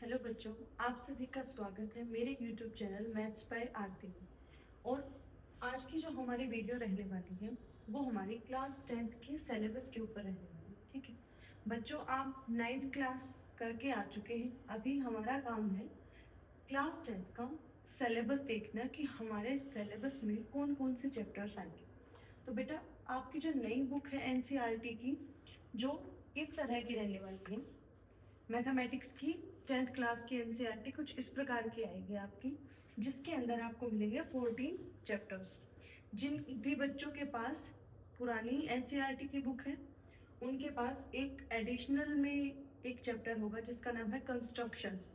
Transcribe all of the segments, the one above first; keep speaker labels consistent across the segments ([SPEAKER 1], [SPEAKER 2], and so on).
[SPEAKER 1] Hello बच्चों, आप सभी का स्वागत है मेरे YouTube चैनल मैथ्स बाय आरती में। और आज की जो हमारी वीडियो रहने वाली है वो हमारी क्लास 10th के सिलेबस के ऊपर रहने वाली है। ठीक है बच्चों, आप 9th क्लास करके आ चुके हैं। अभी हमारा काम है क्लास 10th का सिलेबस देखना कि हमारे सिलेबस में कौन कौन से चैप्टर्स आएंगे। तो बेटा, आपकी जो नई बुक है NCERT की, जो इस तरह की रहने वाली है, मैथमेटिक्स की 10th क्लास की NCERT कुछ इस प्रकार की आएगी आपकी, जिसके अंदर आपको मिलेंगे 14 चैप्टर्स। जिन भी बच्चों के पास पुरानी NCERT की बुक है उनके पास एक एडिशनल में एक चैप्टर होगा जिसका नाम है कंस्ट्रक्शंस।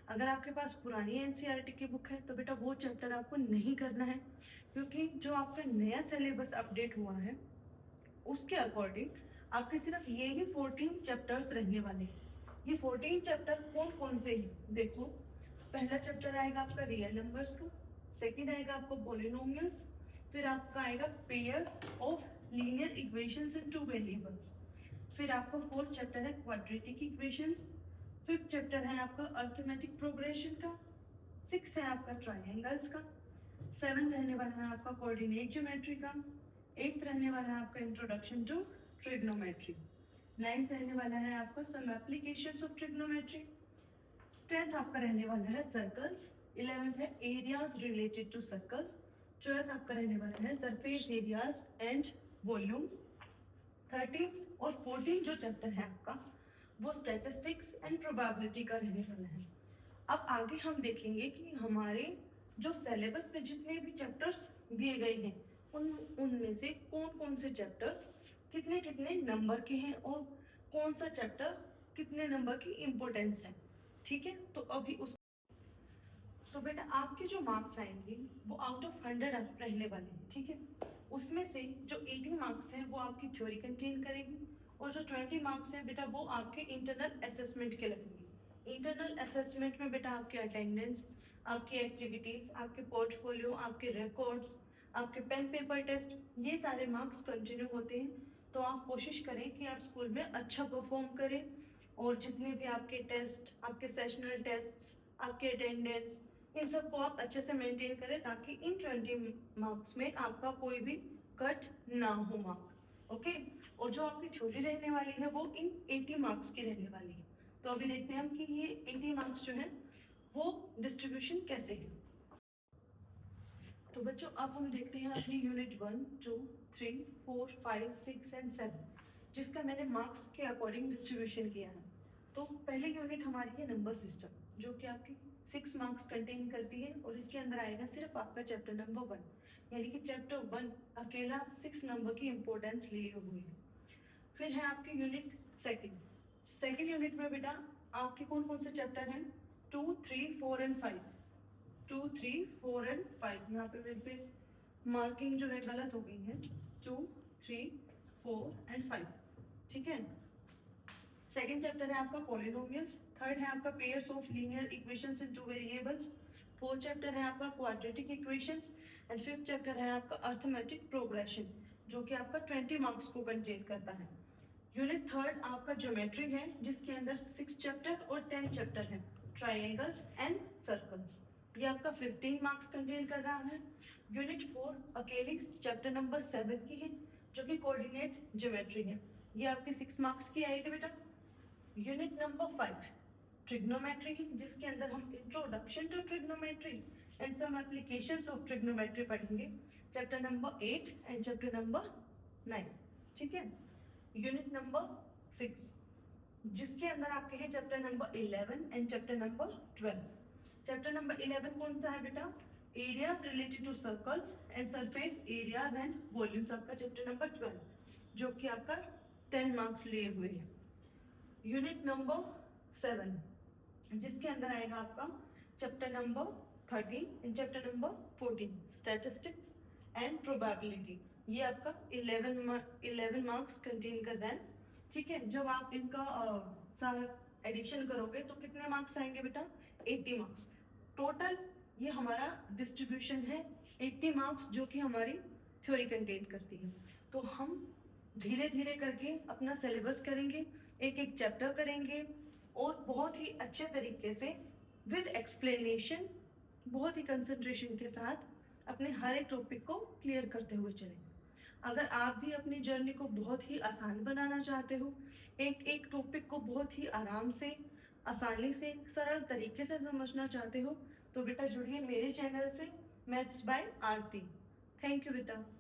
[SPEAKER 1] अगर आपके पास पुरानी NCERT की बुक है तो बेटा वो चैप्टर आपको नहीं करना है, क्योंकि जो आपका नया सिलेबस अपडेट हुआ है उसके अकॉर्डिंग आपके सिर्फ ये ही 14 चैप्टर्स रहने वाले हैं। ये 14 चैप्टर कौन कौन से हैं देखो। पहला चैप्टर आएगा आपका रियल नंबर्स का, सेकंड आएगा आपको पॉलिनोमियल्स, फिर आपका आएगा pair of linear equations in two variables, फिर आपका फोर्थ चैप्टर है क्वाड्रेटिक इक्वेशंस, फिफ्थ चैप्टर है आपका अरिथमेटिक प्रोग्रेशन का, सिक्स्थ है आपका ट्राइंगल्स का, सेवन रहने वाला है आपका कोऑर्डिनेट ज्योमेट्री का, एट्थ रहने वाला है आपका इंट्रोडक्शन टू ट्रिग्नोमेट्री, नाइन्थ रहने वाला है आपका सम एप्लीकेशंस ऑफ ट्रिग्नोमेट्री, 10th आपका रहने वाला है सर्कल्स, 11th है areas related to circles, 12th आपका रहने वाला है surface areas and volumes, 13th और 14th जो चैप्टर है आपका वो स्टैटिस्टिक्स एंड प्रोबेबिलिटी का रहने वाला है। अब आगे हम देखेंगे कि हमारे जो सिलेबस में जितने भी चैप्टर्स दिए गए हैं उनमें से कौन कौन से चैप्टर्स कितने कितने नंबर के हैं और कौन सा चैप्टर कितने नंबर की इम्पोर्टेंस है। ठीक है, तो अभी उस तो बेटा आपके जो मार्क्स आएंगे वो आउट ऑफ 100 रहने वाले हैं। ठीक है, उसमें से जो 80 मार्क्स हैं वो आपकी थ्योरी कंटेन करेगी और जो 20 मार्क्स हैं बेटा वो आपके इंटरनल असेसमेंट के लगेंगे। इंटरनल असेसमेंट में बेटा आपके अटेंडेंस, आपकी एक्टिविटीज, आपके पोर्टफोलियो, आपके रिकॉर्ड्स, आपके पेन पेपर टेस्ट, ये सारे मार्क्स कंटिन्यू होते हैं। तो आप कोशिश करें कि आप स्कूल में अच्छा परफॉर्म करें और जितने भी आपके टेस्ट, आपके सेशनल टेस्ट, आपके अटेंडेंस, इन सबको आप अच्छे से मेंटेन करें ताकि इन 20 मार्क्स में आपका कोई भी कट ना हो मार्क। ओके, और जो आपकी थ्योरी रहने वाली है वो इन 80 मार्क्स की रहने वाली है। तो अभी देखते हैं हम कि ये 80 मार्क्स जो है वो डिस्ट्रीब्यूशन कैसे है। तो बच्चों अब हम देखते हैं अपनी यूनिट 1, 2, 3, 4, 5, 6 एंड 7, जिसका मैंने मार्क्स के अकॉर्डिंग डिस्ट्रीब्यूशन किया है। तो पहली यूनिट हमारी है नंबर सिस्टम, जो कि आपकी 6 मार्क्स कंटेन करती है और इसके अंदर आएगा सिर्फ आपका चैप्टर नंबर 1, यानी कि चैप्टर 1 अकेला 6 नंबर की इंपॉर्टेंस लिए हुए है। फिर है आपकी यूनिट सेकंड यूनिट में बेटा आपके कौन कौन से चैप्टर हैं, 2, 3, 4 एंड 5। 2, 3, 4 एंड 5, यहाँ पे मेरे पे मार्किंग जो है गलत हो गई है। 2, 3, 4 एंड 5। ठीक है, सेकेंड चैप्टर है आपका पॉलिनोमियल्स, थर्ड है आपका pairs of linear equations in two variables, fourth chapter है आपका quadratic equations and fifth chapter है आपका अरिथमेटिक प्रोग्रेशन, जो कि आपका 20 मार्क्स को कंटेन करता है। यूनिट थर्ड आपका ज्योमेट्री है, जिसके अंदर 6 चैप्टर और 10 चैप्टर हैं, ट्राइंगल्स एंड सर्कल्स, ये आपका 15 मार्क्स कंटेन कर रहा है। यूनिट 4 अकेली चैप्टर नंबर 7 की है, जो कि कोऑर्डिनेट ज्योमेट्री है, ये आपके 6 मार्क्स की आएगी बेटा। यूनिट नंबर 5 ट्रिग्नोमेट्री, जिसके अंदर हम introduction to trigonometry and some applications of trigonometry पढ़ेंगे, chapter number 8 and chapter number 9। ठीक है, यूनिट नंबर 6, जिसके अंदर आपके हैं chapter number 11 and chapter number 12। Chapter number 11 कौन सा है बेटा, areas related to circles and surface areas and volumes, आपका चैप्टर नंबर 12, जो कि आपका 10 मार्क्स लिए हुए है। यूनिट नंबर 7, जिसके अंदर आएगा आपका chapter number 13 and chapter number 14, statistics and probability, ये आपका 11 मार्क्स कंटेन कर रहा है। ठीक है, जब आप इनका सारा एडिशन करोगे तो कितने मार्क्स आएंगे बेटा, 80 मार्क्स टोटल। ये हमारा डिस्ट्रीब्यूशन है 80 मार्क्स, जो कि हमारी थ्योरी कंटेन करती है। तो हम धीरे धीरे करके अपना सिलेबस करेंगे, एक एक चैप्टर करेंगे, और बहुत ही अच्छे तरीके से विद एक्सप्लेनेशन, बहुत ही कंसंट्रेशन के साथ अपने हर एक टॉपिक को क्लियर करते हुए चलें। अगर आप भी अपनी जर्नी को बहुत ही आसान बनाना चाहते हो, एक एक टॉपिक को बहुत ही आराम से, आसानी से, सरल तरीके से समझना चाहते हो, तो बेटा जुड़िए मेरे चैनल से maths by Aarti. Thank you बेटा।